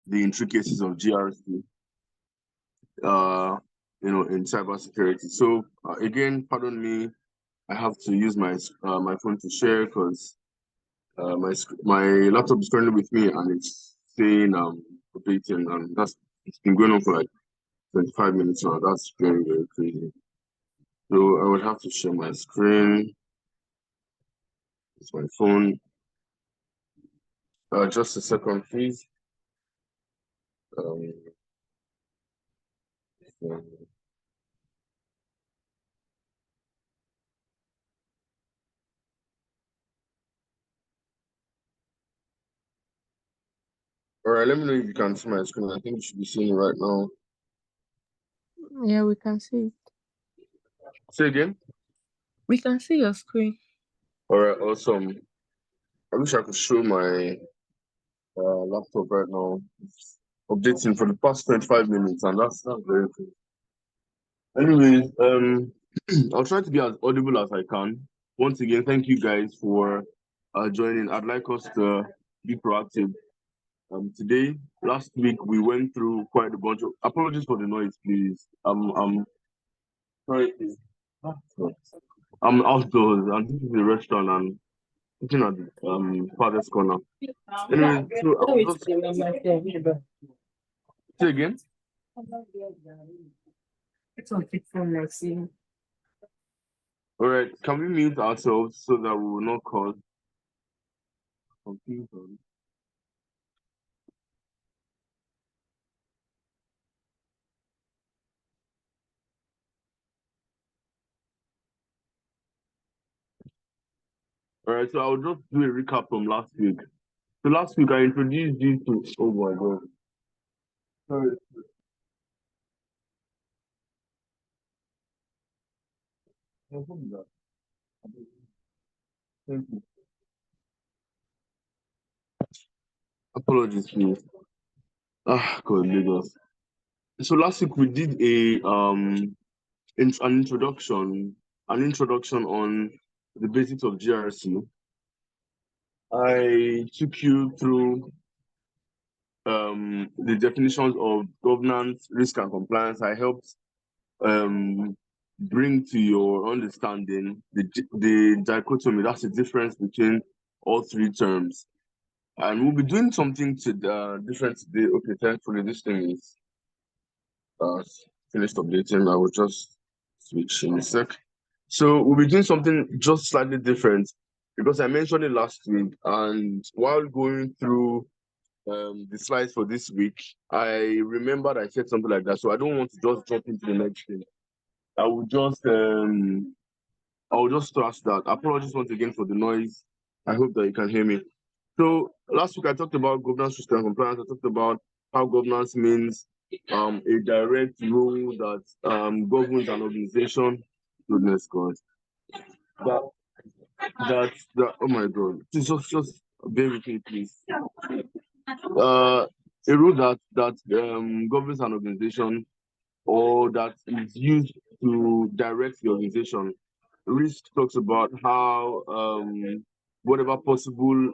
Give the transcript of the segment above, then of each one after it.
the intricacies of GRC, in cybersecurity. So again, pardon me, I have to use my phone to share because my laptop is currently with me and it's saying updating, and it's been going on for like 25 minutes now. That's very, very crazy. So I would have to share my screen. It's my phone. Just a second, please. Um, um, all right, let me know if you can see my screen. I think you should be seeing it right now. Yeah, we can see it. Say again. We can see your screen. All right, awesome. I wish I could show my laptop right now. It's updating for the past 25 minutes, and that's very cool. Anyways, I'll try to be as audible as I can. Once again, thank you guys for joining. I'd like us to be proactive. Today, last week, we went through quite a bunch of apologies for the noise, please. I'm sorry. I'm outdoors, and this is a restaurant, and sitting at the farthest corner. Anyway, so I will just say again. All right, can we mute ourselves so that we will not cause confusion? All right, so I'll just do a recap from last week. So last week I introduced you to. Oh my god. Sorry. Thank you. Apologies, please. Ah, God, Lagos. So last week we did an introduction on the basics of GRC. I took you through the definitions of governance, risk, and compliance. I helped um, bring to your understanding the dichotomy. That's the difference between all three terms. And we'll be doing something different today. Okay, thankfully this thing is uh, finished updating. I will just switch in a sec. So we'll be doing something just slightly different because I mentioned it last week, and while going through the slides for this week, I remembered I said something like that. So I don't want to just jump into the next thing. I will just trash that. Apologies once again for the noise. I hope that you can hear me. So last week I talked about governance, risk, and compliance. I talked about how governance means a direct rule that governs an organization. Goodness God. That that oh my God. Just bear with me, please. A rule that governs an organization or that is used to direct the organization. Risk talks about how whatever possible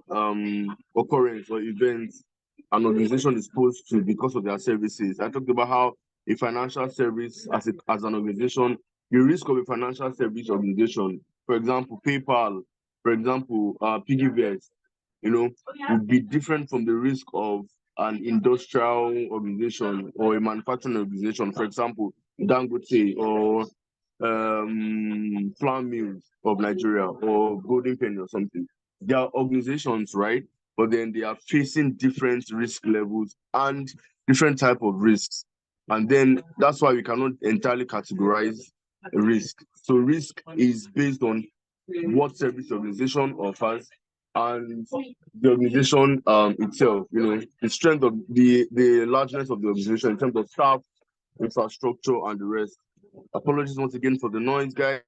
occurrence or events an organization is exposed to because of their services. I talked about how a financial service as an organization, the risk of a financial service organization, for example, PayPal, for example, PiggyVest, would be different from the risk of an industrial organization or a manufacturing organization, for example, Dangote or Flour Mills of Nigeria or Golden Penny or something. They are organizations, right? But then they are facing different risk levels and different type of risks. And then that's why we cannot entirely categorize risk. So risk is based on what service the organization offers and the organization itself, the strength of the largeness of the organization in terms of staff, infrastructure, and the rest. Apologies once again for the noise, guys.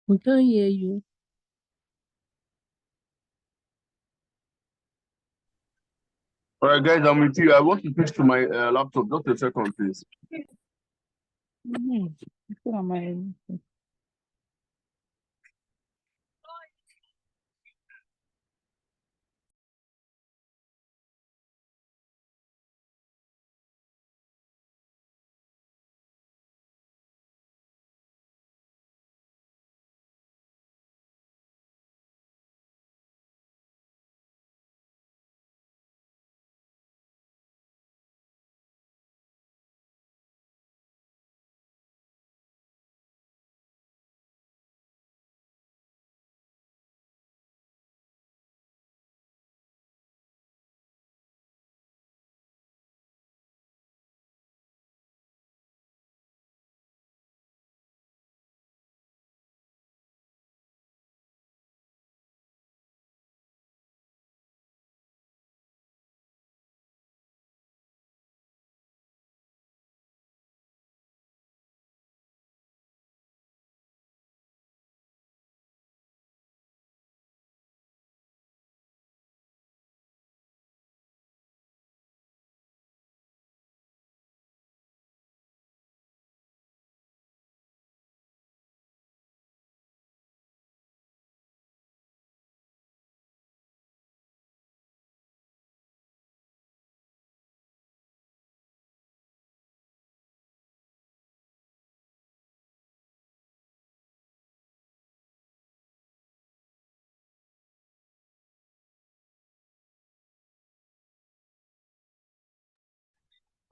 We can't hear you. All right, guys, I'm with you. I want to switch to my laptop. Just a second, please.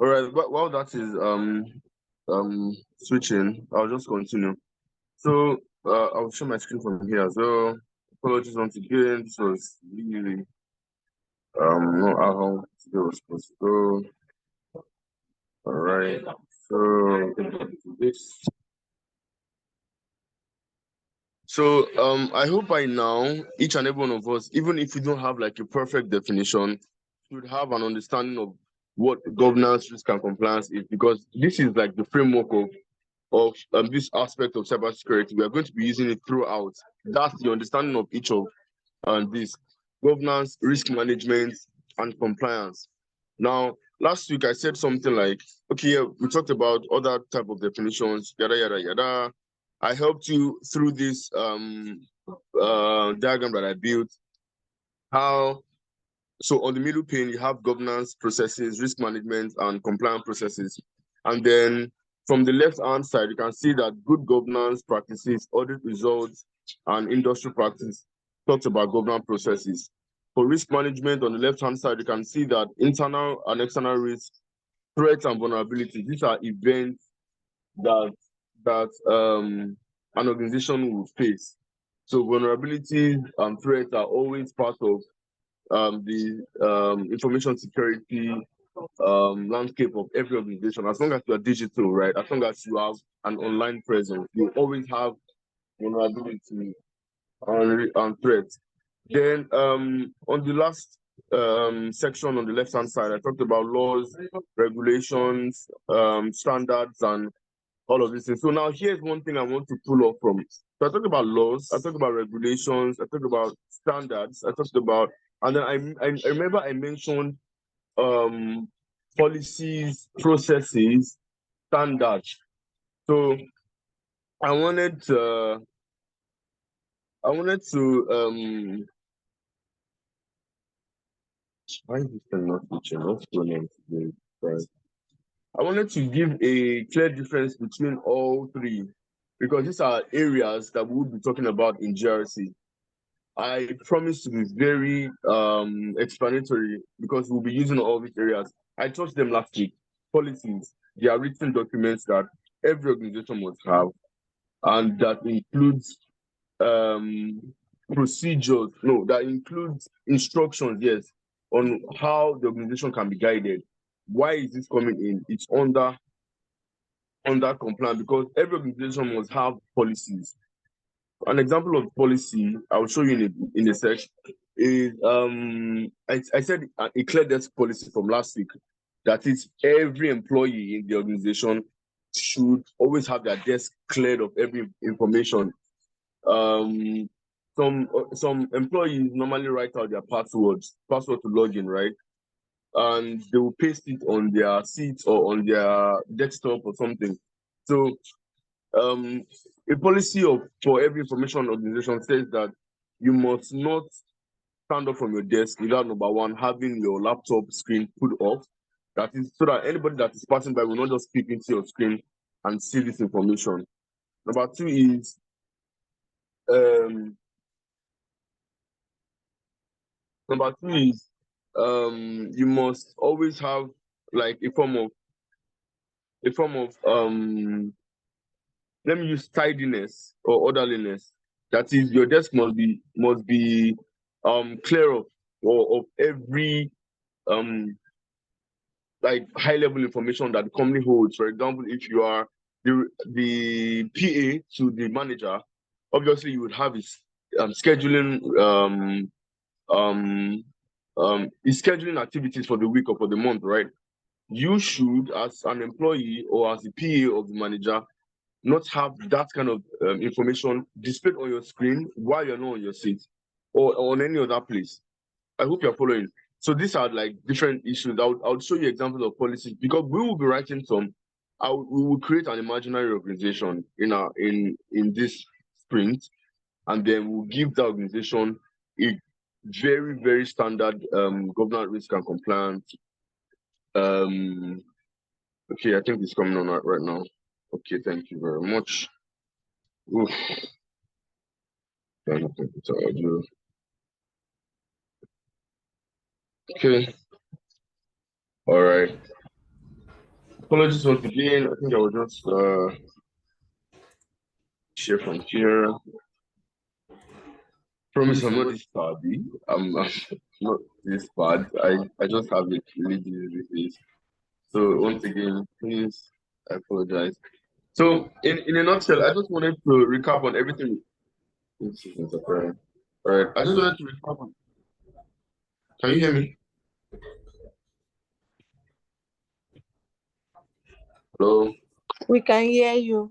All right, while that is switching, I'll just continue. So I'll show my screen from here as well. Apologies once again. This was really not how it was supposed to go. All right. So this. So I hope by now each and every one of us, even if we don't have like a perfect definition, should have an understanding of what governance, risk, and compliance is, because this is like the framework of this aspect of cybersecurity. We are going to be using it throughout. That's the understanding of each of this governance, risk management, and compliance. Now, last week I said something like, okay, yeah, we talked about other type of definitions, yada yada yada. I helped you through this diagram that I built. So on the middle pane, you have governance processes, risk management, and compliance processes. And then from the left-hand side, you can see that good governance practices, audit results, and industry practice talks about governance processes. For risk management, on the left-hand side, you can see that internal and external risks, threats, and vulnerabilities. These are events that an organization will face. So vulnerabilities and threats are always part of the information security landscape of every organization. As long as you are digital, right? As long as you have an online presence, you always have vulnerability and threats. Then on the last section on the left-hand side, I talked about laws, regulations, standards, and all of these things. So now here's one thing I want to pull off from. So I talked about laws, I talked about regulations, I talked about standards, I talked about, and then I remember I mentioned policies, processes, standards. So I wanted to why is this thing not featuring? What's going on today? Right. I wanted to give a clear difference between all three, because these are areas that we will be talking about in GRC. I promise to be very explanatory, because we'll be using all these areas. I touched them last week. Policies, they are written documents that every organization must have, and that includes procedures, no, that includes instructions, yes, on how the organization can be guided. Why is this coming in? It's under compliance, because every organization must have policies. An example of policy I'll show you in a section is I said a clear desk policy from last week, that is every employee in the organization should always have their desk cleared of every information. um some employees normally write out their password to log in, right? And they will paste it on their seat or on their desktop or something. So a policy of for every information organization says that you must not stand up from your desk without, number one, having your laptop screen put off. That is so that anybody that is passing by will not just peek into your screen and see this information. Number two is um you must always have like a form of let me use tidiness or orderliness. That is, your desk must be clear of every um like high level information that the company holds. For example, if you are the PA to the manager, obviously you would have his scheduling his scheduling activities for the week or for the month, right? You should, as an employee or as the PA of the manager, not have that kind of information displayed on your screen while you're not on your seat or on any other place. I hope you're following. So these are like different issues. I'll show you examples of policies because we will be writing some. We will create an imaginary organization in this sprint, and then we'll give the organization a very, very standard governance, risk, and compliance. Okay, I think it's coming on right now. Okay, thank you very much. Oof. Okay, all right. Apologies once again. I think I will just share from here. Promise I'm not this bad. I'm not this bad. I just have it really these days. So once again, please, I apologize. So in a nutshell, I just wanted to recap on everything. All right. I just wanted to recap on. Can you hear me? Hello. We can hear you.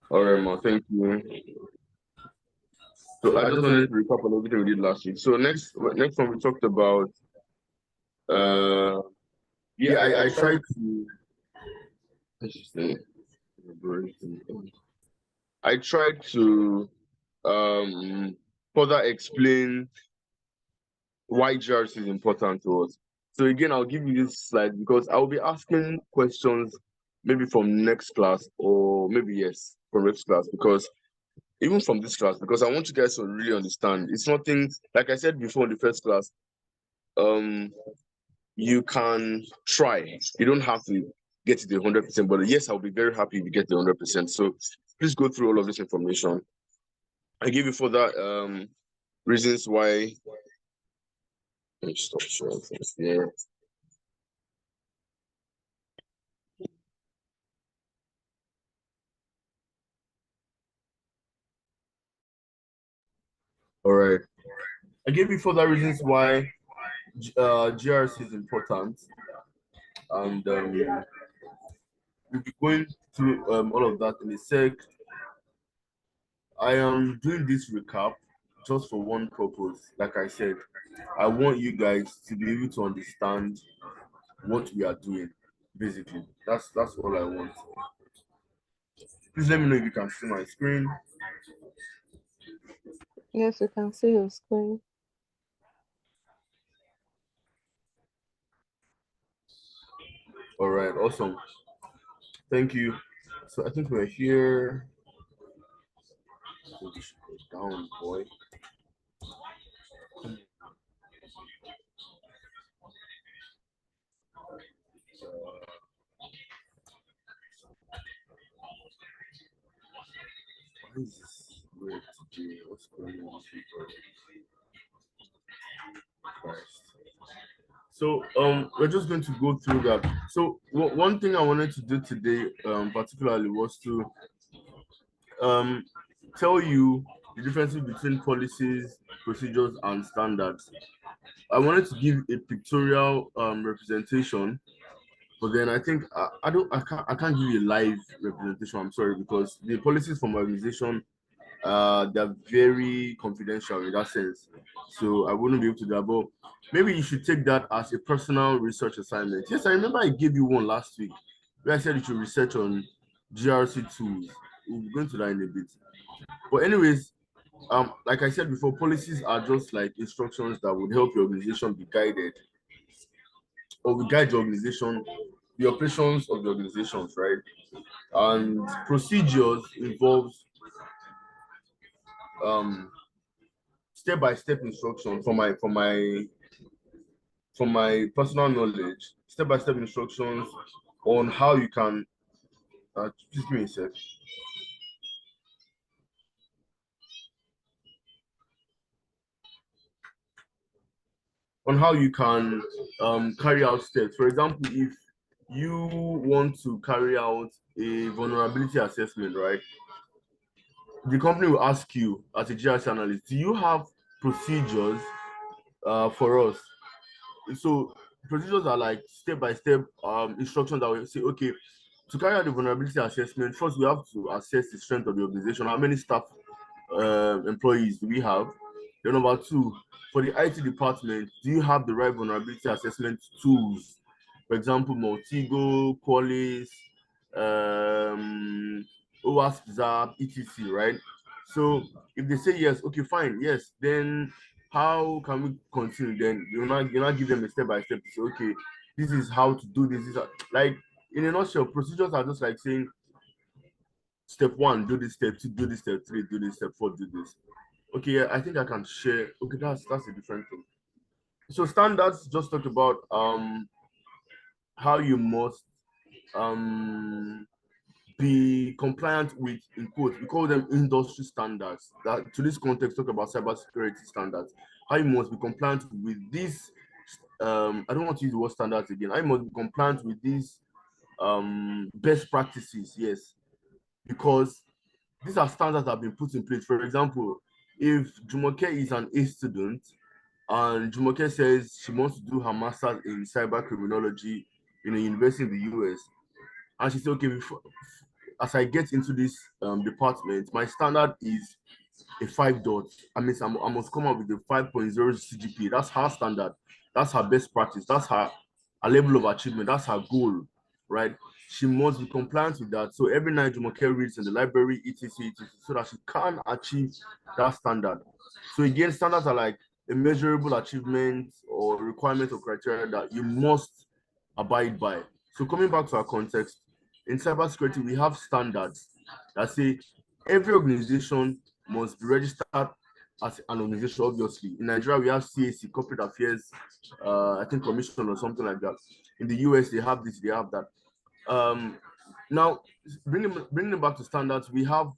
All right, ma. Thank you. So I just wanted to recap on everything we did last week. So next one we talked about yeah, I tried to let's just say I tried to further explain why GRC is important to us. So again, I'll give you this slide because I'll be asking questions maybe from next class or maybe yes, from next class because even from this class, because I want you guys to really understand. It's nothing like I said before in the first class. You can try. You don't have to get to the 100%, but yes, I'll be very happy if you get the 100%. So please go through all of this information. I give you further reasons why. Let me stop sharing things here. All right. I gave you further reasons why GRC is important, and we'll be going through all of that in a sec. I am doing this recap just for one purpose. Like I said, I want you guys to be able to understand what we are doing. Basically, that's all I want. Please let me know if you can see my screen. Yes, we can see your screen. All right, awesome. Thank you. So I think we're here. Down, boy. Why is this weird today? What's going on with people? Christ. So we're just going to go through that. So one thing I wanted to do today, particularly, was to tell you the differences between policies, procedures, and standards. I wanted to give a pictorial representation, but then I think I can't give you a live representation. I'm sorry because the policies from my organization they're very confidential in that sense. So I wouldn't be able to do that. But maybe you should take that as a personal research assignment. Yes, I remember I gave you one last week where I said you should research on GRC tools. We'll be going to that in a bit. But anyways, like I said before, policies are just like instructions that would help your organization be guided or will guide your organization, the operations of the organizations, right? And procedures involves um step-by-step instruction from my personal knowledge, step-by-step instructions on how you can just give me a sec. On how you can carry out steps. For example, if you want to carry out a vulnerability assessment, right? The company will ask you as a GRC analyst, do you have procedures for us? So procedures are like step-by-step instructions that will say, okay, to carry out the vulnerability assessment, first we have to assess the strength of the organization. How many staff employees do we have? Then number two, for the IT department, do you have the right vulnerability assessment tools? For example, Multigo, Qualys, OWASP, ZAP, etc. Right? So if they say yes, okay, fine, yes, then how can we continue? Then you're not give them a step by step to say, okay, this is how to do this. Like in a nutshell, procedures are just like saying step one, do this, step two, do this, step three, do this, step four, do this. Okay, yeah, I think I can share. Okay, that's a different thing. So standards just talk about how you must um be compliant with, in quotes, we call them industry standards. That to this context talk about cybersecurity standards. How you must be compliant with this. I don't want to use the word standards again. How you must be compliant with these best practices. Yes, because these are standards that have been put in place. For example, if Jumoke is an A student and Jumoke says she wants to do her master's in cyber criminology in a university in the US, and she said, okay, as I get into this department, my standard is a 5 dot. I mean, I must come up with a 5.0 CGPA. That's her standard. That's her best practice. That's her level of achievement. That's her goal, right? She must be compliant with that. So every night Jumoke reads in the library, etc., so that she can achieve that standard. So again, standards are like a measurable achievement or requirement or criteria that you must abide by. So coming back to our context, in cybersecurity, we have standards that say every organization must be registered as an organization, obviously. In Nigeria, we have CAC, Corporate Affairs, I think Commission or something like that. In the US, they have this, they have that. Now, bringing it back to standards, we have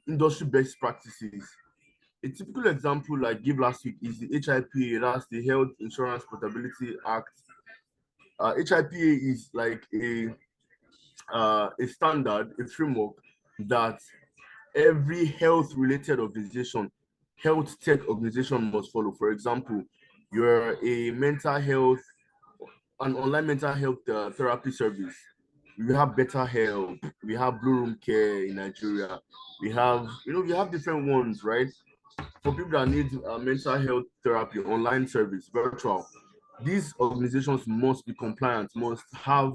industry best practices. A typical example I give last week is the HIPA, that's the Health Insurance Portability Act. HIPA is like a standard, a framework that every health-related organization, health tech organization must follow. For example, you're a mental health, an online mental health therapy service. We have Better Help, we have Blue Room Care in Nigeria. We have different ones, right? For people that need mental health therapy, online service, virtual. These organizations must be compliant, must have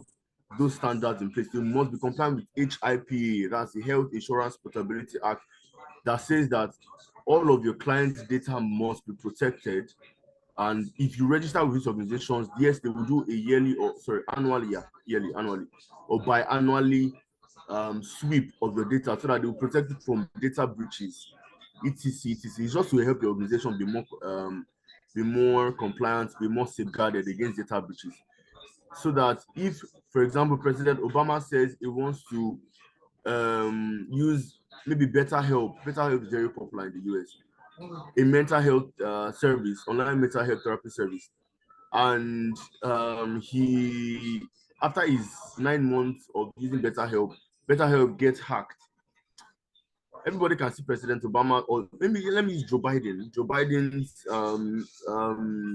those standards in place. They must be compliant with HIPAA, that's the Health Insurance Portability Act, that says that all of your clients' data must be protected. And if you register with these organizations, yes, they will do a yearly or sorry, annually, yeah, annually, or biannually sweep of your data so that they will protect it from data breaches, etc. etc. It's just to help your organization be more compliant, be more safeguarded against data breaches. So that if, for example, President Obama says he wants to use maybe Better Help. Better Help is very popular in the US. A mental health service, online mental health therapy service, and he after his 9 months of using Better Help, Better Help gets hacked. Everybody can see President Obama, or maybe let me use Joe Biden. Joe Biden's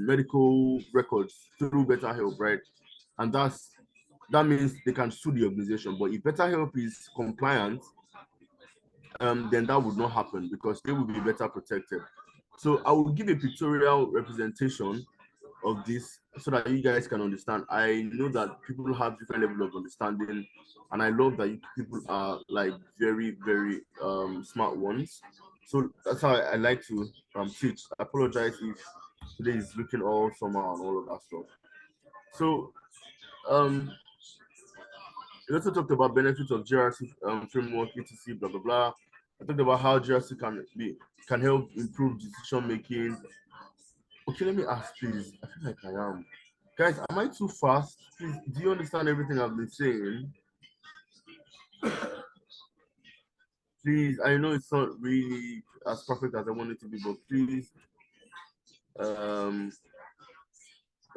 medical records through Better Help, right? And that means they can sue the organization. But if Better Help is compliant, then that would not happen because they will be better protected. So I will give a pictorial representation of this so that you guys can understand. I know that people have different level of understanding, and I love that you people are like very, very smart ones. So that's how I like to teach. I apologize if today is looking all somehow and all of that stuff. So um we also talked about benefits of GRC framework, etc. Blah blah blah. I talked about how GRC can help improve decision making. Okay, let me ask, please. I feel like I am. Guys, am I too fast? Please, do you understand everything I've been saying? Please, I know it's not really as perfect as I want it to be, but please. Um,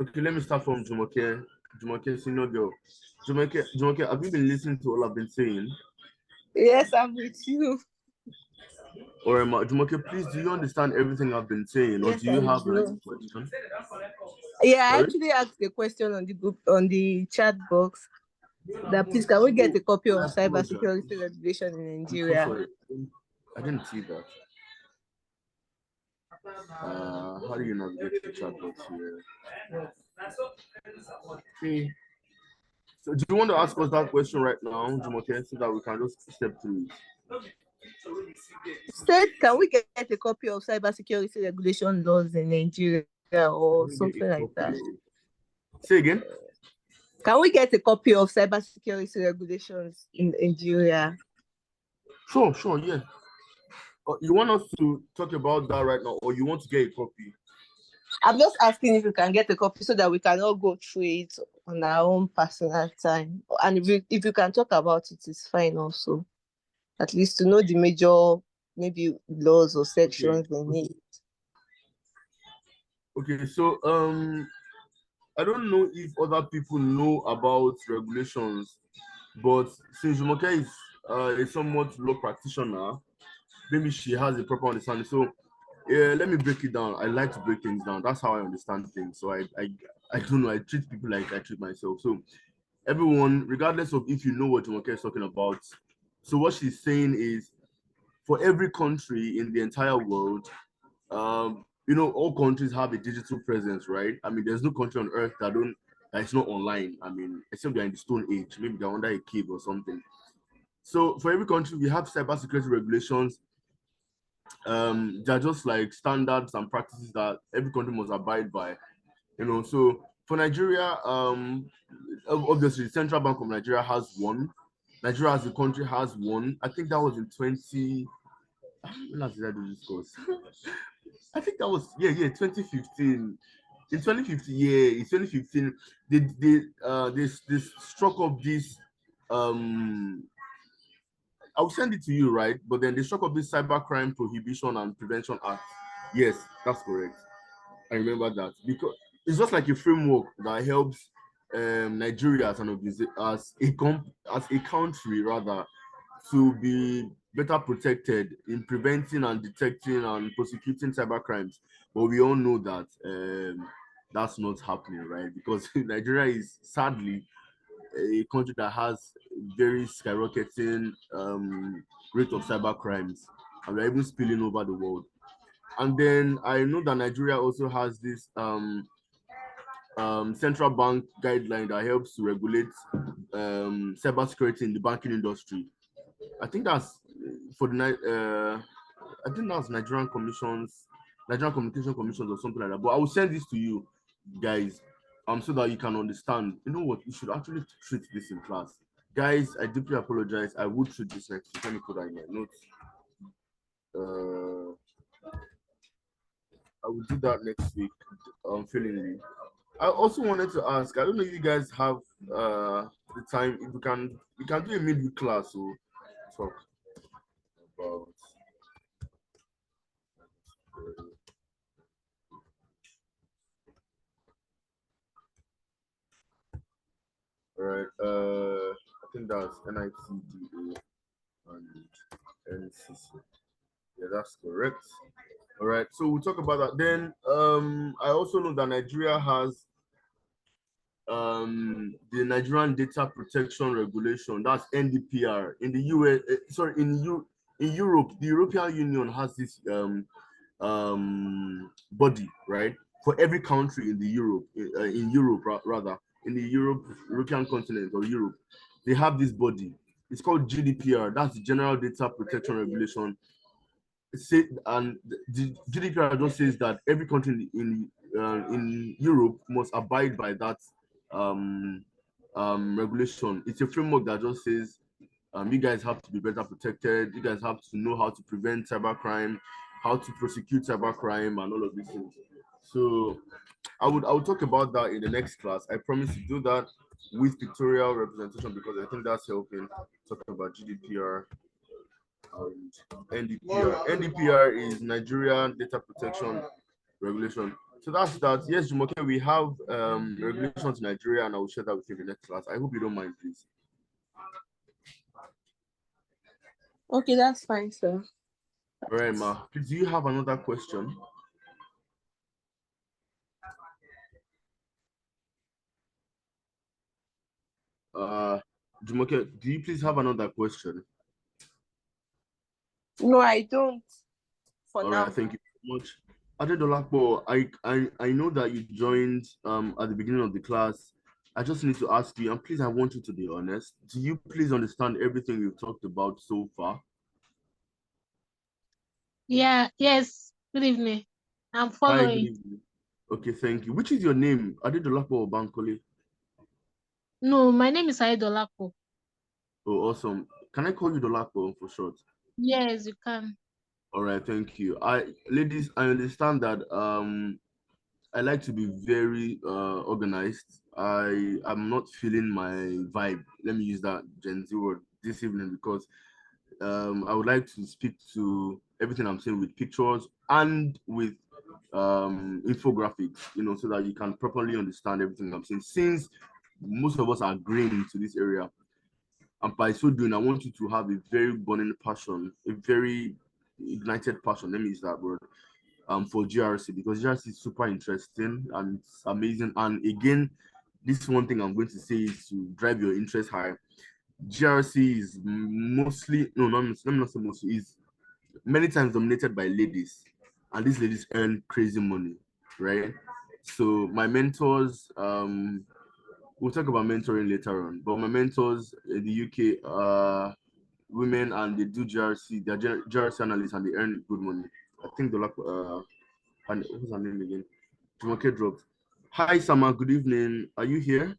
okay, let me start from Jumoke. Jumoke, senior girl. Jumoke, have you been listening to all I've been saying? Yes, I'm with you. Or Jumoke, please, do you understand everything I've been saying, or Yes, do you I have like do. a question? Yeah, I Sorry? actually asked the question on the group on the chat box that please can we get a copy of I apologize. cybersecurity regulation in I'm so Nigeria? sorry. I didn't see that. How do you navigate the chat box here? Okay. So do you want to ask us that question right now, Jumoke, so that we can just step through it? Said, can we get a copy of cybersecurity regulation laws in Nigeria or something like that? Say again. Can we get a copy of cybersecurity regulations in Nigeria? Sure, yeah. You want us to talk about that right now, or you want to get a copy? I'm just asking if you can get a copy so that we can all go through it on our own personal time. And if you can talk about it, it's fine also. At least to know the major, maybe laws or sections we need. Okay, so I don't know if other people know about regulations, but since Jumoke is a somewhat law practitioner, maybe she has a proper understanding. So yeah, let me break it down. I like to break things down. That's how I understand things. So I don't know. I treat people like I treat myself. So everyone, regardless of if you know what Jumoke is talking about, so what she's saying is, for every country in the entire world, all countries have a digital presence, right? I mean, there's no country on earth that is not online. I mean, except they're in the Stone Age, maybe they're under a cave or something. So for every country, we have cybersecurity regulations. They're just like standards and practices that every country must abide by. So for Nigeria, obviously the Central Bank of Nigeria has one. Nigeria as a country has one. I think that was in 20. When last did I do this course? I think that was 2015. In 2015, in 2015, they struck up this I'll send it to you, right? But then they struck up this Cybercrime Prohibition and Prevention Act. Yes, that's correct. I remember that because it's just like a framework that helps Nigeria as as a country rather to be better protected in preventing and detecting and prosecuting cyber crimes. But we all know that that's not happening, right? Because Nigeria is sadly a country that has very skyrocketing rate of cyber crimes, and we're even spilling over the world. And then I know that Nigeria also has this central bank guideline that helps to regulate cybersecurity in the banking industry. I think that's for the I think that's Nigerian Communication Commissions or something like that. But I will send this to you guys, so that you can understand. You know what? You should actually treat this in class, guys. I deeply apologize. I would treat this next week. Let me put that in my notes. I will do that next week. Feelingly. I also wanted to ask. I don't know if you guys have the time. If we can do a midweek class or talk about. All right. I think that's NITDA and NCC. Yeah, that's correct. All right. So we'll talk about that. Then I also know that Nigeria has the Nigerian Data Protection Regulation. That's NDPR. In the US, sorry, in Europe, the European Union has this body, right? For every country in the Europe rather, in the European continent or Europe, they have this body. It's called GDPR. That's the General Data Protection Regulation. And the GDPR just says that every country in Europe must abide by that um, regulation. It's a framework that just says you guys have to be better protected. You guys have to know how to prevent cybercrime, how to prosecute cybercrime, and all of these things. So I would talk about that in the next class. I promise to do that with pictorial representation because I think that's helping talk about GDPR and NDPR. NDPR is Nigerian Data Protection Regulation. So that's that. Yes, Jumoke, we have regulations in Nigeria, and I will share that with you in the next class. I hope you don't mind, please. Okay, that's fine, sir. All right, Ma. Please, do you have another question? Jumoke, do you please have another question? No, I don't. For All now. right, thank you very much. Adedolapo, I know that you joined at the beginning of the class. I just need to ask you, and please, I want you to be honest. Do you please understand everything we've talked about so far? Yeah, yes. Good evening. I'm Hi, good following. evening. Okay, thank you. Which is your name? Adedolapo or Bankole? No, my name is Aidolapo. Oh, awesome. Can I call you Dolapo for short? Yes, you can. All right, thank you. Ladies, I understand that I like to be very organized. I'm not feeling my vibe. Let me use that Gen Z word this evening because I would like to speak to everything I'm saying with pictures and with infographics, so that you can properly understand everything I'm saying. Since most of us are green into this area, and by so doing, I want you to have a very burning passion, a very ignited passion. Let me use that word for GRC because GRC is super interesting and it's amazing. And again, this one thing I'm going to say is to drive your interest high. GRC is mostly, no, not, let me not say mostly, is many times dominated by ladies, and these ladies earn crazy money, right? So my mentors, we'll talk about mentoring later on, but my mentors in the UK are women and they do GRC, they're GRC analysts and they earn good money. I think the and what's her name again? Jumoke dropped. Hi, Sama. Good evening. Are you here?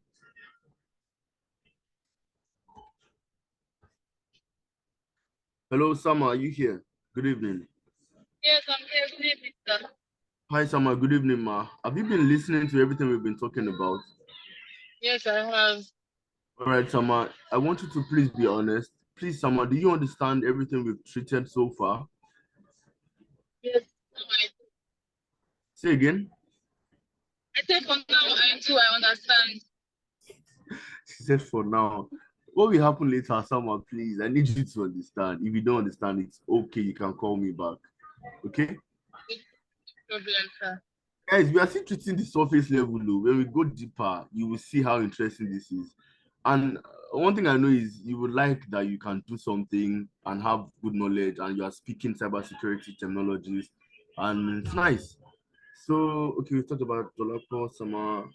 Hello, Sama. Are you here? Good evening. Yes, I'm here. Good evening, sir. Hi, Sama. Good evening, Ma. Have you been listening to everything we've been talking about? Yes, I have. All right, Sama. I want you to please be honest. Please, Sama, do you understand everything we've treated so far? Yes, no, I do. Say again. I say for now, I do. I understand. She said for now. What will happen later, Sama, please? I need you to understand. If you don't understand, it's okay. You can call me back. Okay? No problem, sir. Guys, we are still treating the surface level though. When we go deeper, you will see how interesting this is. And one thing I know is you would like that you can do something and have good knowledge and you are speaking cybersecurity technologies and it's nice. So okay, we talked about Dolapo, Sama.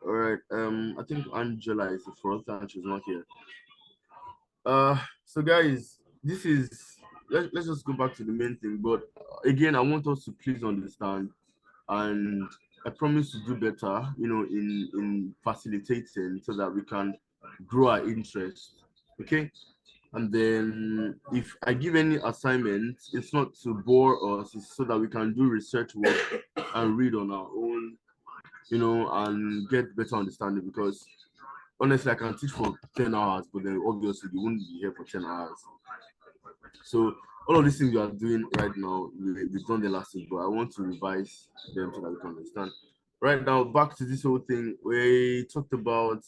All right. I think Angela is the first and she's not here. So guys, this is let's just go back to the main thing. But again, I want us to please understand and I promise to do better, in facilitating so that we can grow our interest. Okay. And then if I give any assignments, it's not to bore us, it's so that we can do research work and read on our own, and get better understanding because honestly I can teach for 10 hours, but then obviously you won't be here for 10 hours. So all of these things you are doing right now, we've done the last week, but I want to revise them so that we can understand. Right now, back to this whole thing. We talked about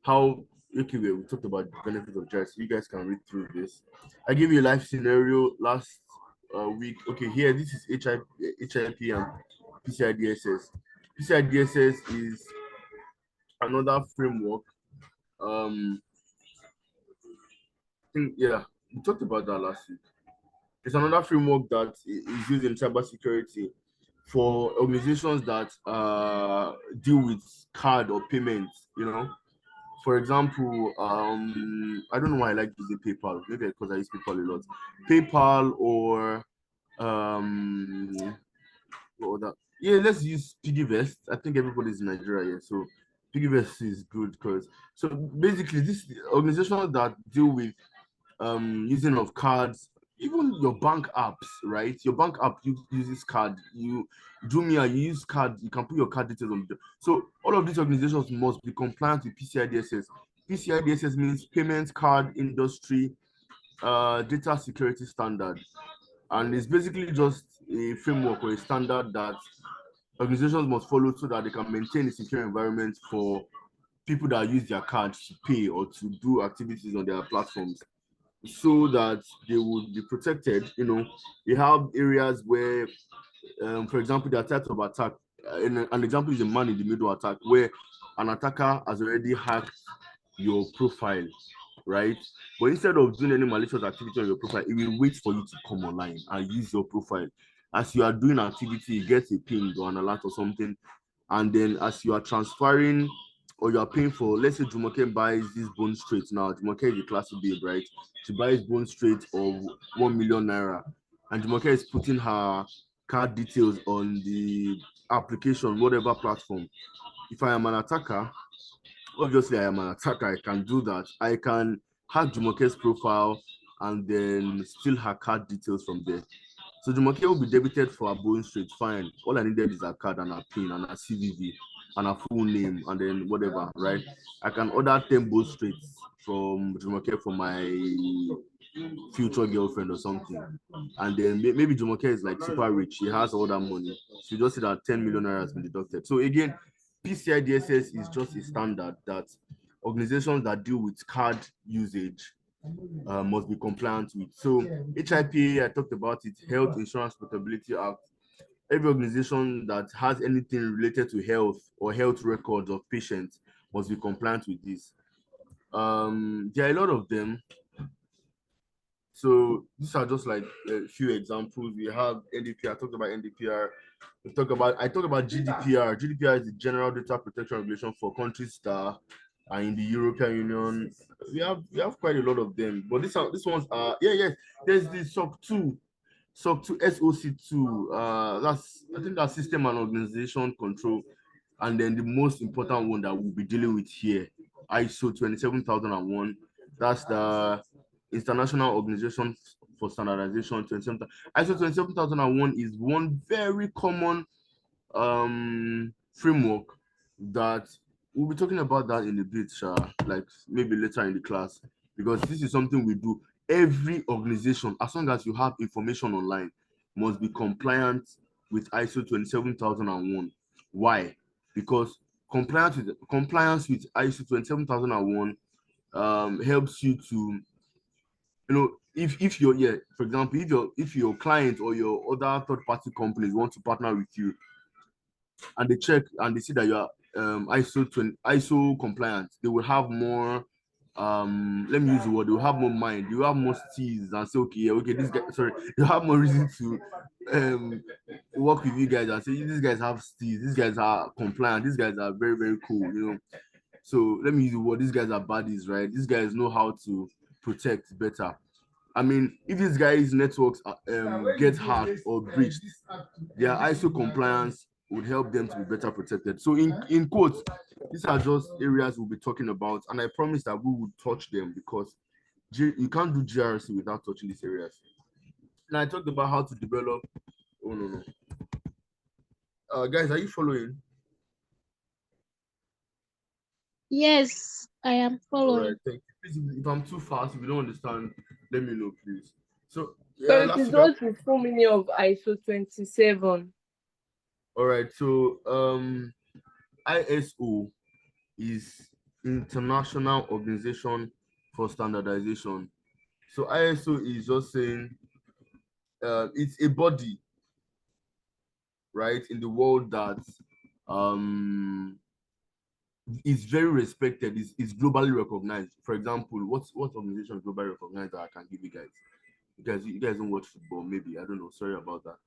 how we talked about the benefits of JARS. You guys can read through this. I gave you a live scenario last week. Okay, here this is HIP and PCI DSS. PCI DSS is another framework. I think we talked about that last week. It's another framework that is used in cybersecurity for organizations that deal with card or payments. For example, I don't know why I like using PayPal. Maybe because I use PayPal a lot. PayPal or what other? Yeah, let's use PiggyVest. I think everybody's in Nigeria, yeah. So PiggyVest is good because so basically this organizations that deal with using of cards, even your bank apps, right? Your bank app uses card. You Jumia, you use card, you can put your card details on the so all of these organizations must be compliant with PCI DSS. PCI DSS means payment card industry data security standard, and it's basically just a framework or a standard that organizations must follow so that they can maintain a secure environment for people that use their cards to pay or to do activities on their platforms so that they would be protected. You have areas where, for example, there are types of attack. An example is a man in the middle attack where an attacker has already hacked your profile, right? But instead of doing any malicious activity on your profile, it will wait for you to come online and use your profile. As you are doing activity, it gets a ping or an alert or something. And then as you are transferring or you are paying for, let's say Jumoke buys this bone straight now. Jumoke is a classy babe, right? She buys bone straight of 1 million naira. And Jumoke is putting her card details on the application, whatever platform. If I am an attacker, obviously I am an attacker, I can do that. I can hack Jumoke's profile and then steal her card details from there. So Jumoke will be debited for a bone straight, fine. All I needed is a card and a PIN and a CVV and a full name and then whatever, right? I can order 10 bone straights from Jumoke for my future girlfriend or something. And then maybe Jumoke is like super rich, he has all that money. So you just see that 10 million naira has been deducted. So again, PCI DSS is just a standard that organizations that deal with card usage must be compliant with. So HIPAA, I talked about it, Health Insurance Portability Act. Every organization that has anything related to health or health records of patients must be compliant with this. There are a lot of them. So these are just like a few examples. We have NDPR. I talked about NDPR. I talked about GDPR. GDPR is the General Data Protection Regulation for countries that are in the European Union. We have quite a lot of them, but these ones are yes. There's the SOC 2 SOC 2. I think that's System and Organization Control, and then the most important one that we'll be dealing with here, ISO 27001. That's the International Organization for Standardization 27. ISO 27001 is one very common framework that we'll be talking about that in a bit, like maybe later in the class, because this is something we do. Every organization, as long as you have information online, must be compliant with ISO 27001. Why? Because compliance with ISO 27001 helps you to, if you're, yeah, for example, if your client or your other third party companies want to partner with you and they check and they see that you are ISO compliant, they will have more, let me use the word, they will have more mind, you have more steez and say, okay, yeah, okay, this guy, sorry, you have more reason to work with you guys and say these guys have steez, these guys are compliant, these guys are very, very cool. So let me use the word, these guys are baddies, right? These guys know how to protect better. I mean, if these guys' networks get hacked or breached, their ISO compliance would help them to be better protected. So, in quotes, these are just areas we'll be talking about, and I promise that we will touch them because you can't do GRC without touching these areas. Now, I talked about how to develop. Oh no no, guys, are you following? Yes, I am All right, following. thank you. Please, if I'm too fast, if you don't understand, let me know, please. So, So yeah, it last is week. what's the full meaning of ISO 27? All right, so ISO is International Organization for Standardization. So ISO is just saying it's a body, right, in the world that is very respected, is globally recognized. For example, what organization is globally recognized that I can give you guys? You guys don't watch football, maybe. I don't know. Sorry about that.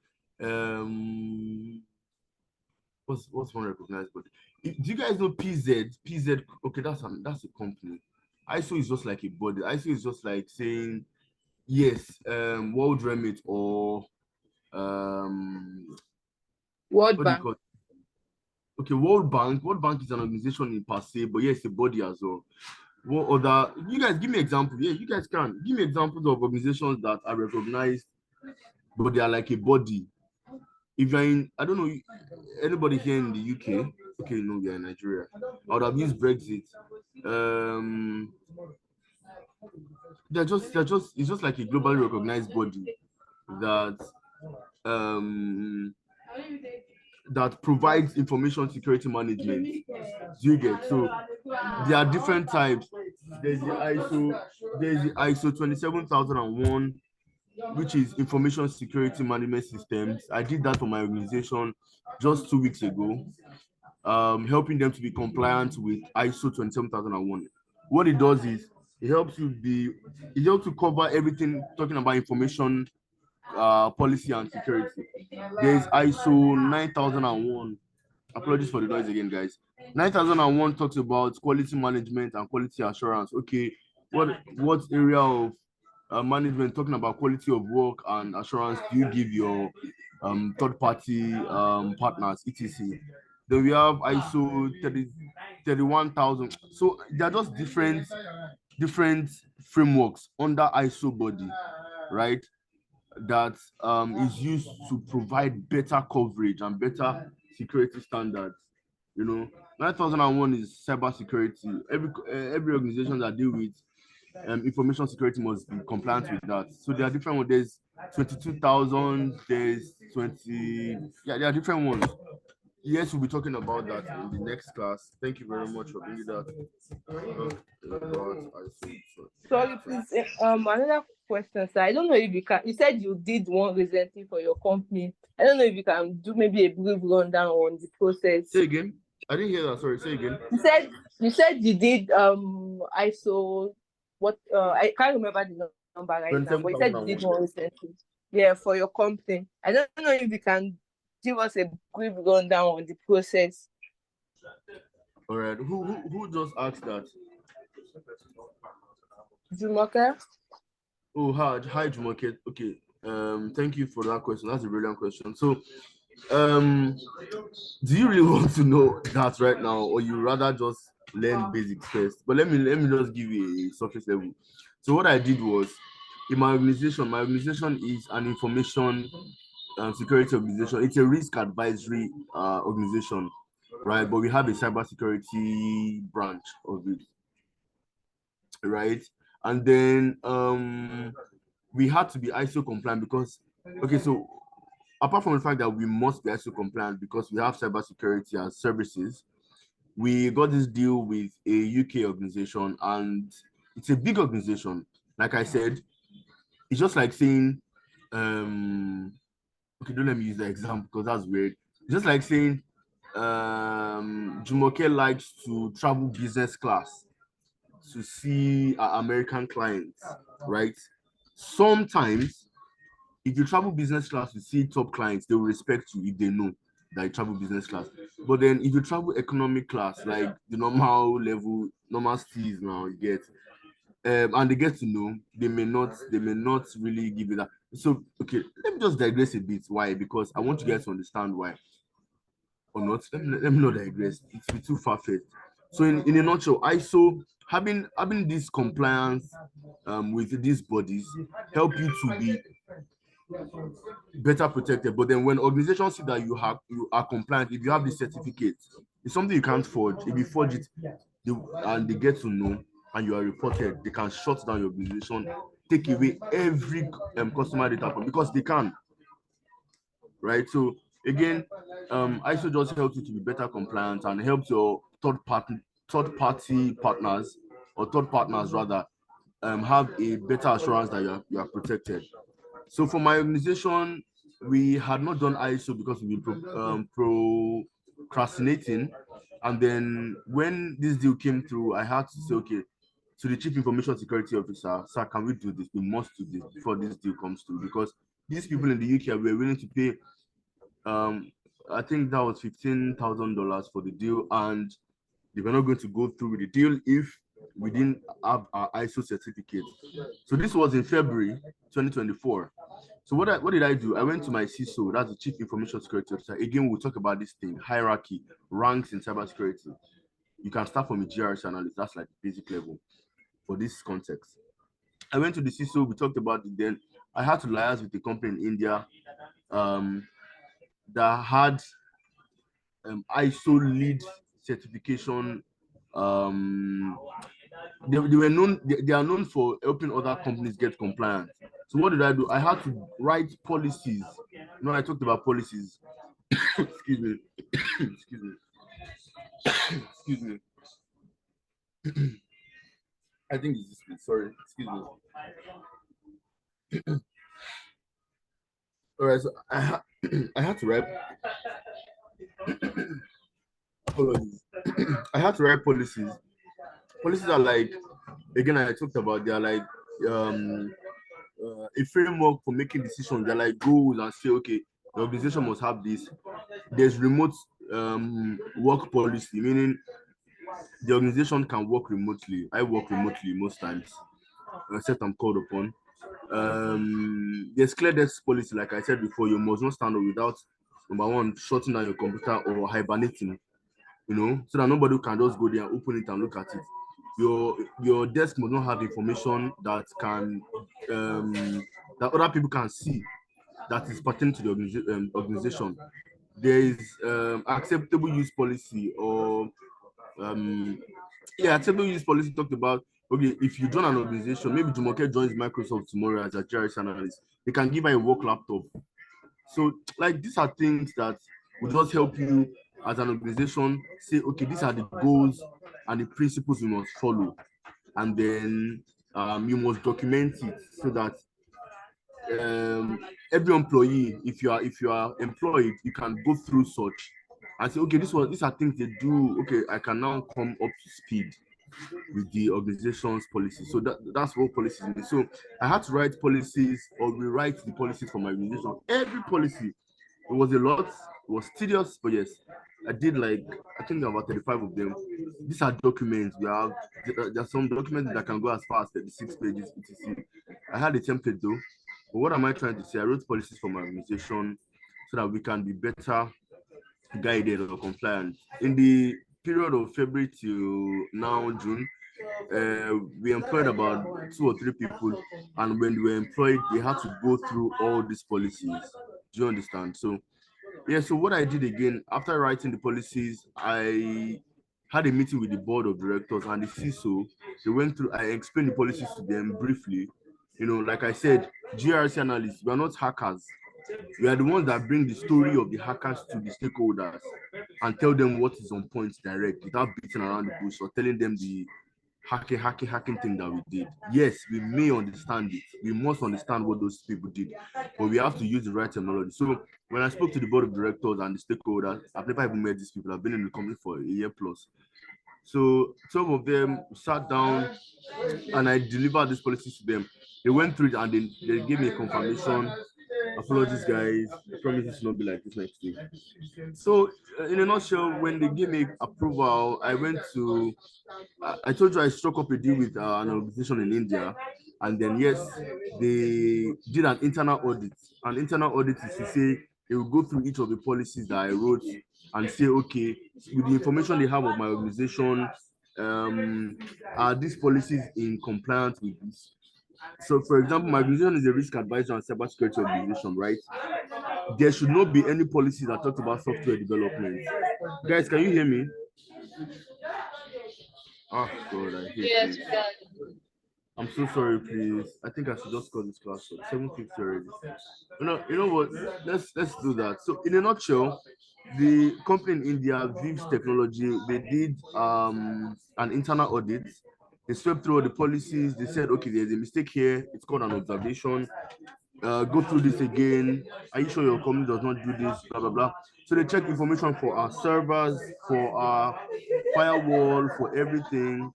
What's one recognized body? Do you guys know PZ? PZ, okay, that's a company. ISO is just like a body. ISO is just like saying yes, World Remit or World what do you Bank. call it? Okay, World Bank. World Bank is an organization in per se, but yes, a body as well. What other? You guys give me examples. Yeah, you guys can give me examples of organizations that are recognized, but they are like a body. If you're in, I don't know, anybody here in the UK. Okay, no, we are in Nigeria. I would have used Brexit. It's just like a globally recognized body that um that provides information security management. Do you get? So there are different types. There's the ISO 27001, which is information security management systems. I did that for my organization just 2 weeks ago, helping them to be compliant with ISO 27001. What it does is it helps to cover everything talking about information policy and security. There's ISO 9001. Apologies for the noise again, guys. 9001 talks about quality management and quality assurance. Okay, what area of management talking about quality of work and assurance do you give your third party partners, etc. Then we have ISO 31,000. So they're just different frameworks under ISO body, right? That is used to provide better coverage and better security standards. You know, 9001 is cyber security. Every organization that deal with information security must be compliant with that. So there are different ones. There's 22,000. There's 20. Yeah, there are different ones. Yes, we'll be talking about that in the next class. Thank you very much for bringing that. Sorry, please. Another question, sir. I don't know if you can. You said you did one recently for your company. I don't know if you can do maybe a brief rundown on the process. Say again. I didn't hear that. Sorry. Say again. You said you did ISO. What? I can't remember the number right now. But you said you did one recently. Yeah, for your company. I don't know if you can give us a brief rundown on the process. All right. Who just asked that? Jumoke? Oh, hi, Jumoke. Okay. Thank you for that question. That's a brilliant question. So, do you really want to know that right now, or you rather just learn basics first? But let me just give you a surface level. So what I did was, in my organization is an information security organization. It's a risk advisory organization, right? But we have a cybersecurity branch of it, right? And then we had to be ISO compliant because, okay, so apart from the fact that we must be ISO compliant because we have cybersecurity as services, we got this deal with a UK organization, and it's a big organization. Like I said, it's just like saying, okay, don't let me use the example because that's weird. It's just like saying, Jumoke likes to travel business class to see American clients, right? Sometimes, if you travel business class to see top clients, they will respect you if they know that you travel business class. But then, if you travel economic class, like the normal level, normal steez now, you get, and they get to know, they may not really give you that. So, okay, let me just digress a bit. Why? Because I want you guys to understand why. Or not. Let me not digress. It's too far-fetched. So in a nutshell, ISO having this compliance with these bodies help you to be better protected. But then when organizations see that you are compliant, if you have this certificate, it's something you can't forge. If you forge it, and they get to know and you are reported, they can shut down your organization, take away every customer data from, because they can, right? So again, ISO just helps you to be better compliant and helps your third party partners, or third partners rather, have a better assurance that you are protected. So for my organization, we had not done ISO because we've been procrastinating. And then when this deal came through, I had to say, okay, to the Chief Information Security Officer, sir, can we do this? We must do this before this deal comes through, because these people in the UK were willing to pay, I think that was $15,000 for the deal, and they were not going to go through with the deal if we didn't have our ISO certificate. So this was in February 2024. So what did I do? I went to my CISO, that's the Chief Information Security Officer. Again, we'll talk about this thing, hierarchy, ranks in cybersecurity. You can start from a GRC analyst, that's like the basic level for this context. I went to the CISO, we talked about it then. I had to liaise with the company in India that had ISO lead certification. They were known, they are known for helping other companies get compliant. So what did I do? I had to write policies. I talked about policies. Excuse me. Excuse me. Excuse me. I think it's this. Sorry. Excuse me. All right. So I had to write. Apologies. I had to write policies. Policies are like, again, I talked about, they are like a framework for making decisions. They're like goals and say, okay, the organization must have this. There's remote work policy, meaning the organization can work remotely. I work remotely most times, except I'm called upon. There's clear desk policy, like I said before, you must not stand up without, number one, shutting down your computer or hibernating, so that nobody can just go there and open it and look at it. Your desk must not have information that can that other people can see that is pertaining to the organization. There is acceptable use policy, or acceptable use policy talked about, okay, if you join an organization, maybe Jumoke joins Microsoft tomorrow as a GRS analyst, they can give her a work laptop. So like these are things that will just help you as an organization say, okay, these are the goals and the principles you must follow, and then you must document it so that every employee, if you are employed, you can go through such and say, okay, these are things they do. Okay, I can now come up to speed with the organization's policy. So that's what policies mean. So I had to write policies or rewrite the policies for my organization. Every policy, it was a lot, it was tedious, but yes, I did like, I think about 35 of them. These are documents. There are some documents that can go as far as 36 pages, etc. I had a template though. But what am I trying to say? I wrote policies for my organization so that we can be better guided or compliant. In the period of February to now June, we employed about 2 or 3 people, and when they were employed, they had to go through all these policies. Do you understand? So yeah, so what I did again, after writing the policies, I had a meeting with the board of directors and the CISO. They went through, I explained the policies to them briefly. Like I said, GRC analysts, we are not hackers. We are the ones that bring the story of the hackers to the stakeholders and tell them what is on point direct, without beating around the bush or telling them the hacking thing that we did. Yes, we may understand it. We must understand what those people did, but we have to use the right terminology. So when I spoke to the board of directors and the stakeholders, I've never even met these people. I've been in the company for a year plus. So some of them sat down and I delivered these policies to them. They went through it and they gave me a confirmation. Apologies, guys. I promise it will not be like this next week. So, in a nutshell, when they gave me approval, I went to. I told you I struck up a deal with an organization in India, and then yes, they did an internal audit. An internal audit is to say they will go through each of the policies that I wrote and say, okay, with the information they have of my organization, are these policies in compliance with this? So, for example, my organization is a risk advisor and cybersecurity organization, right? There should not be any policy that talks about software development. Guys, can you hear me? Oh God, I hate Yes, this. we got it. I'm so sorry, please. I think I should just call this class 7:50 already. You know what? Let's do that. So, in a nutshell, the company in India, Vives Technology, they did an internal audit. They swept through all the policies. They said, okay, there's a mistake here. It's called an observation. Go through this again. Are you sure your company does not do this? Blah blah blah. So they check information for our servers, for our firewall, for everything.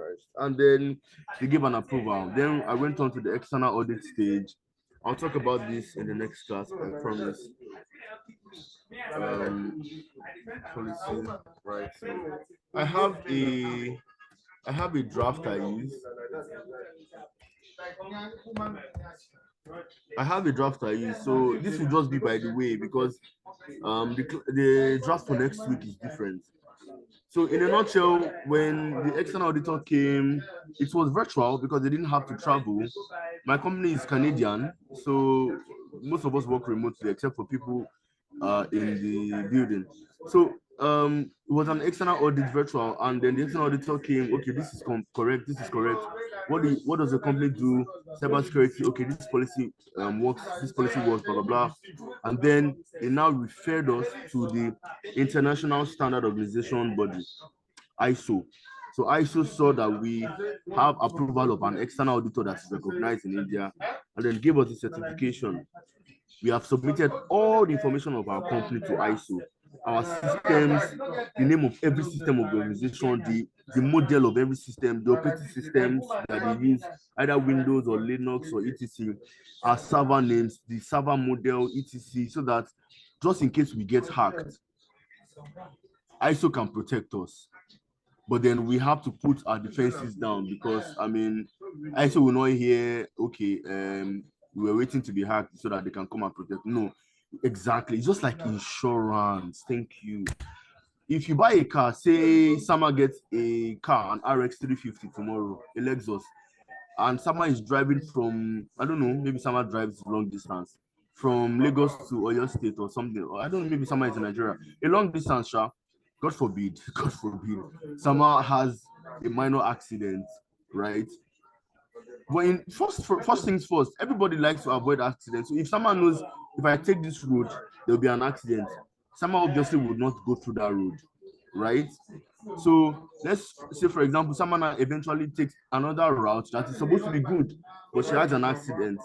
Christ. And then they gave an approval. Then I went on to the external audit stage. I'll talk about this in the next class, I promise. Policy, right? I have a draft I use. I have a draft I use, so this will just be by the way because the draft for next week is different. So in a nutshell, when the external auditor came, it was virtual because they didn't have to travel. My company is Canadian, so most of us work remotely except for people in the building. So it was an external audit virtual, and then the external auditor came. Okay, this is correct. This is correct. What does the company do? Cybersecurity. Okay, this policy works. This policy works. Blah blah blah. And then they now referred us to the International Standard Organization body, ISO. So ISO saw that we have approval of an external auditor that is recognized in India, and then gave us the certification. We have submitted all the information of our company to ISO, our systems, the name of every system of the organization, the model of every system, the operating systems that they use, either Windows or Linux or etc., our server names, the server model, etc., so that just in case we get hacked, ISO can protect us. But then we have to put our defenses down because I mean, ISO will not hear, okay, we were waiting to be hacked so that they can come and protect. No, exactly. It's just like insurance. Thank you. If you buy a car, say Sama gets a car, an RX 350 tomorrow, a Lexus, and Sama is driving from, I don't know, maybe Sama drives long distance from Lagos to Oyo State or something. Or I don't know, maybe Sama is in Nigeria. A long distance, Sha. God forbid, God forbid, Sama has a minor accident, right? But in first things first, everybody likes to avoid accidents. So if someone knows if I take this road, there'll be an accident, someone obviously would not go through that road, right? So let's say, for example, someone eventually takes another route that is supposed to be good, but she has an accident.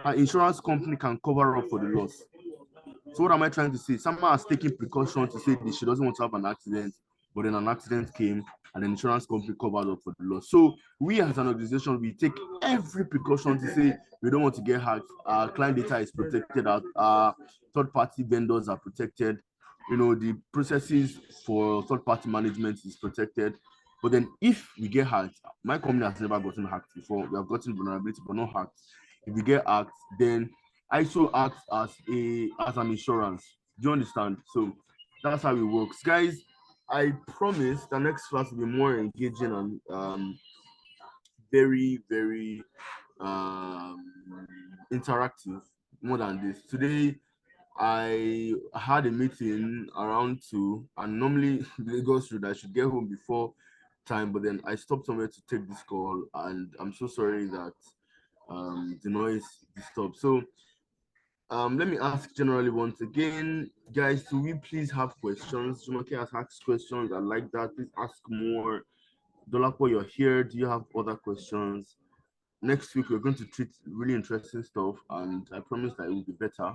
Her insurance company can cover up for the loss. So what am I trying to say? Someone has taken precaution to say that she doesn't want to have an accident, but then an accident came and the insurance company covered up for the loss. So we as an organization, we take every precaution to say we don't want to get hacked. Our client data is protected. Our third-party vendors are protected. You know, the processes for third-party management is protected. But then if we get hacked, my company has never gotten hacked before. We have gotten vulnerability, but not hacked. If we get hacked, then ISO acts as an insurance. Do you understand? So that's how it works, guys. I promise the next class will be more engaging and very, very interactive, more than this. Today, I had a meeting around 2, and normally Lagos Road, I should get home before time, but then I stopped somewhere to take this call, and I'm so sorry that the noise disturbed. So let me ask generally once again, guys, do we please have questions? Jumake has asked questions. I like that. Please ask more. Dolapo, you're here. Do you have other questions? Next week, we're going to treat really interesting stuff, and I promise that it will be better.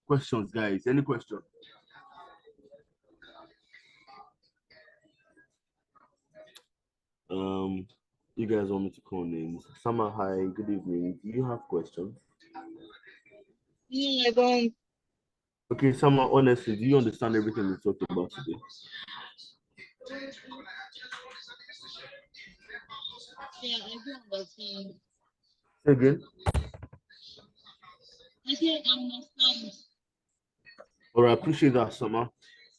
Questions, guys? Any question? You guys want me to call names? Summer, hi, good evening. Do you have questions? No, I don't. Okay, Summer, honestly, do you understand everything we talked about today? Yeah, I do understand. Say again? I say I understand. All right, I appreciate that, Summer.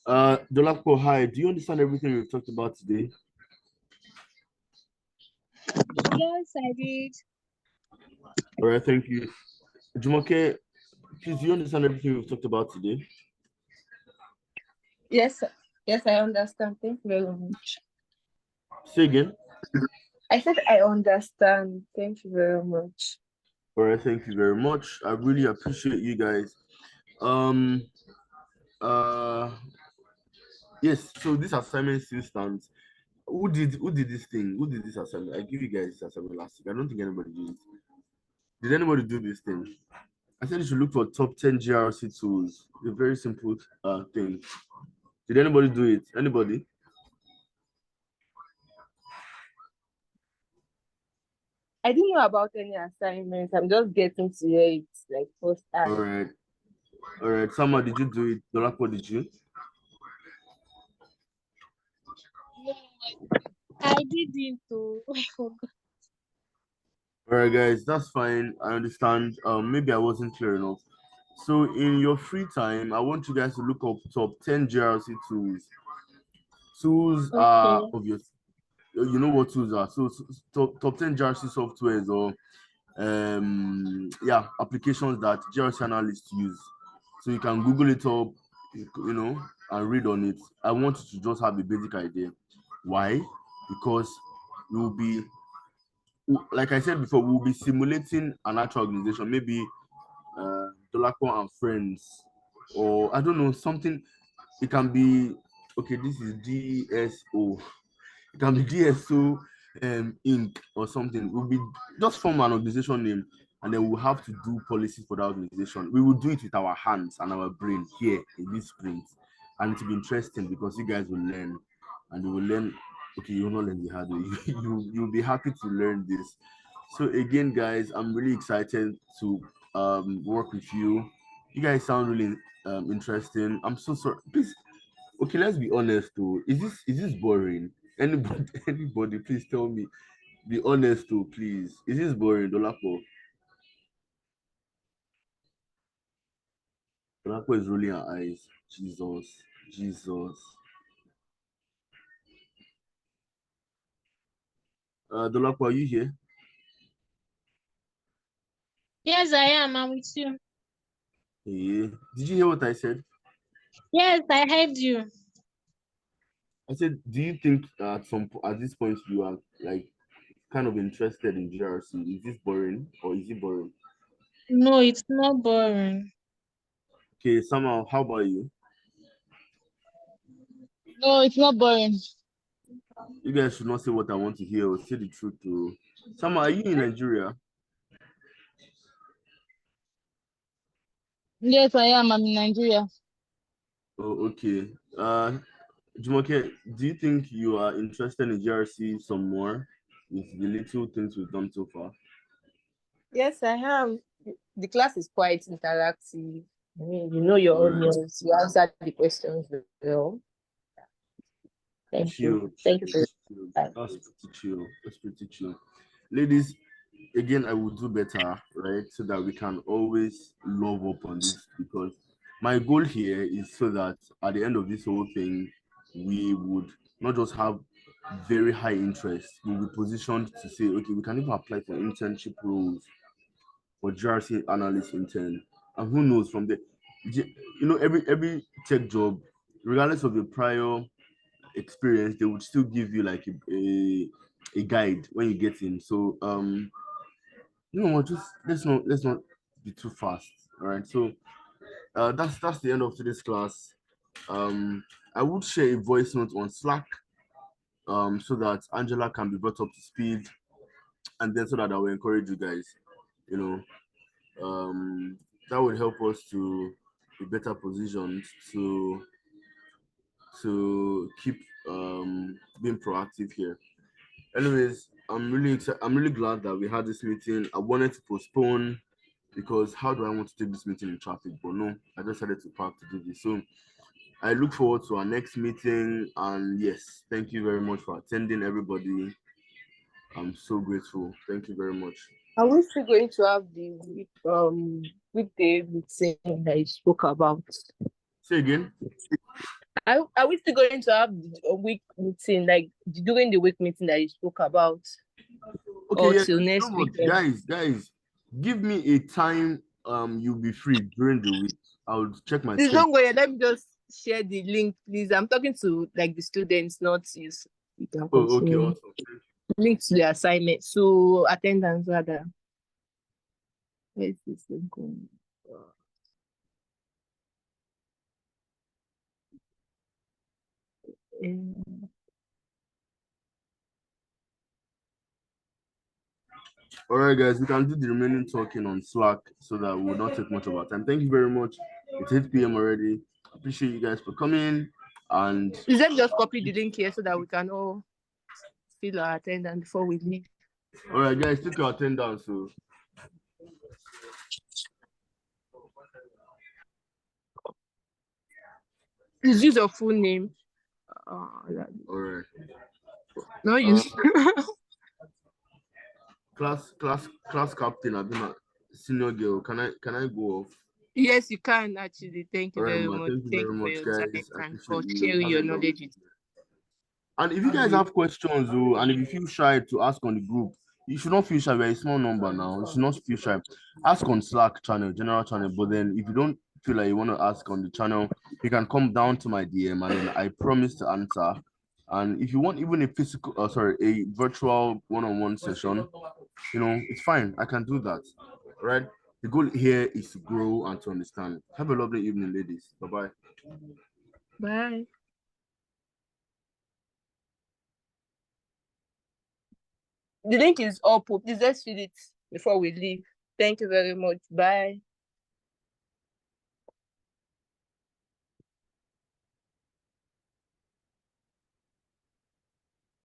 Dolapo, hi, do you understand everything we've talked about today? Yes, I did. All right, thank you. Jumoke, please, do you understand everything we've talked about today? Yes, yes, I understand. Thank you very much. Say again? I said I understand. Thank you very much. All right, thank you very much. I really appreciate you guys. Yes, so this assignment still stands. Who did this thing? Who did this assignment? I give you guys this assignment last week. I don't think anybody did it. Did anybody do this thing? I said you should look for top 10 GRC tools. A very simple thing. Did anybody do it? Anybody? I didn't know about any assignments. I'm just getting to hear it like first All time. right. Sama, did you do it? Dolapo, did you? No, I didn't. Oh, I forgot. All right, guys, that's fine. I understand. Maybe I wasn't clear enough. So, in your free time, I want you guys to look up top 10 GRC tools. Tools are Okay. obvious. You know what tools are. So, top 10 GRC softwares or applications that GRC analysts use. So you can Google it up, and read on it. I want you to just have a basic idea. Why? Because you'll be, like I said before, we'll be simulating an actual organization, maybe Dolapo and Friends, or I don't know, something. It can be, okay, this is DSO. It can be DSO Inc. or something. We'll be just form an organization name and then we'll have to do policies for that organization. We will do it with our hands and our brain here in this sprint. And it will be interesting because you guys will learn and you will learn. Okay, you will not learn the hard way. You'll be happy to learn this. So again, guys, I'm really excited to work with you. You guys sound really interesting. I'm so sorry. Please, okay, let's be honest though. Is this boring? Anybody, anybody, please tell me. Be honest though, please. Is this boring, Dolapo? Dolapo is rolling her eyes. Jesus, Jesus. Dolapo, are you here? Yes, I am. I'm with you. Yeah. Did you hear what I said? Yes, I heard you. I said, do you think at this point you are like kind of interested in GRC? Is this boring or is it boring? No, it's not boring. Okay, somehow, how about you? No, it's not boring. You guys should not say what I want to hear or say the truth to. Somehow, are you in Nigeria? Yes, I am. I'm in Nigeria. Oh, okay. Jumoke, do you think you are interested in GRC some more with the little things we've done so far? Yes, I am. The class is quite interactive. I mean, you know your All right. audience. You answered the questions well. Thank you. Chill, Thank you for chill, your chill. time. That's pretty chill. That's pretty chill. Ladies, again, I will do better, right? So that we can always love up on this because my goal here is so that at the end of this whole thing, we would not just have very high interest, we'll be positioned to say, okay, we can even apply for internship roles for GRC analyst intern. And who knows from there, every tech job, regardless of the prior experience, they would still give you like a guide when you get in. So you know what, just let's not be too fast. All right. So that's the end of today's class. I would share a voice note on Slack so that Angela can be brought up to speed and then so that I will encourage you guys, you know, that would help us to be better positioned to keep being proactive here. Anyways, I'm really excited. I'm really glad that we had this meeting. I wanted to postpone because how do I want to take this meeting in traffic? But no, I decided to park to do this. So I look forward to our next meeting. And yes, thank you very much for attending, everybody. I'm so grateful. Thank you very much. Are we still going to have the weekday meeting that you spoke about? Say again. Are we still going to have a week meeting, like during the week meeting that you spoke about, Okay, or yeah. till You next know what, weekend? guys, give me a time you'll be free during the week. I'll check my Please schedule. don't go ahead. Let me just share the link, please. I'm talking to like the students, not you. So you can Oh, okay, continue. awesome. Link to the assignment. So attendance rather. Where's this link going? Um, All right, guys, we can do the remaining talking on Slack so that we will not take much of our time. Thank you very much. It's 8 p.m. already. Appreciate you guys for coming. And Please let me just copy the link here so that we can all fill our attendance before we leave. All right, guys, take your attendance. So. Is this your full name? All right. No use. Class captain. I've been a senior girl. Can I go off? Yes, you can actually. Thank you All right, very ma. much. Thank you Thank very you for much, your time guys. I and for appreciate you. sharing Have a your lovely knowledge with day. And if you guys have questions, and if you feel shy to ask on the group, you should not feel shy. We're a small number now. You should not feel shy. Ask on Slack channel, general channel. But then if you don't feel like you want to ask on the channel, you can come down to my DM and then I promise to answer. And if you want even a physical, a virtual one-on-one session, it's fine. I can do that. Right? The goal here is to grow and to understand. Have a lovely evening, ladies. Bye-bye. Bye. The link is up. Please let's fill it before we leave. Thank you very much. Bye.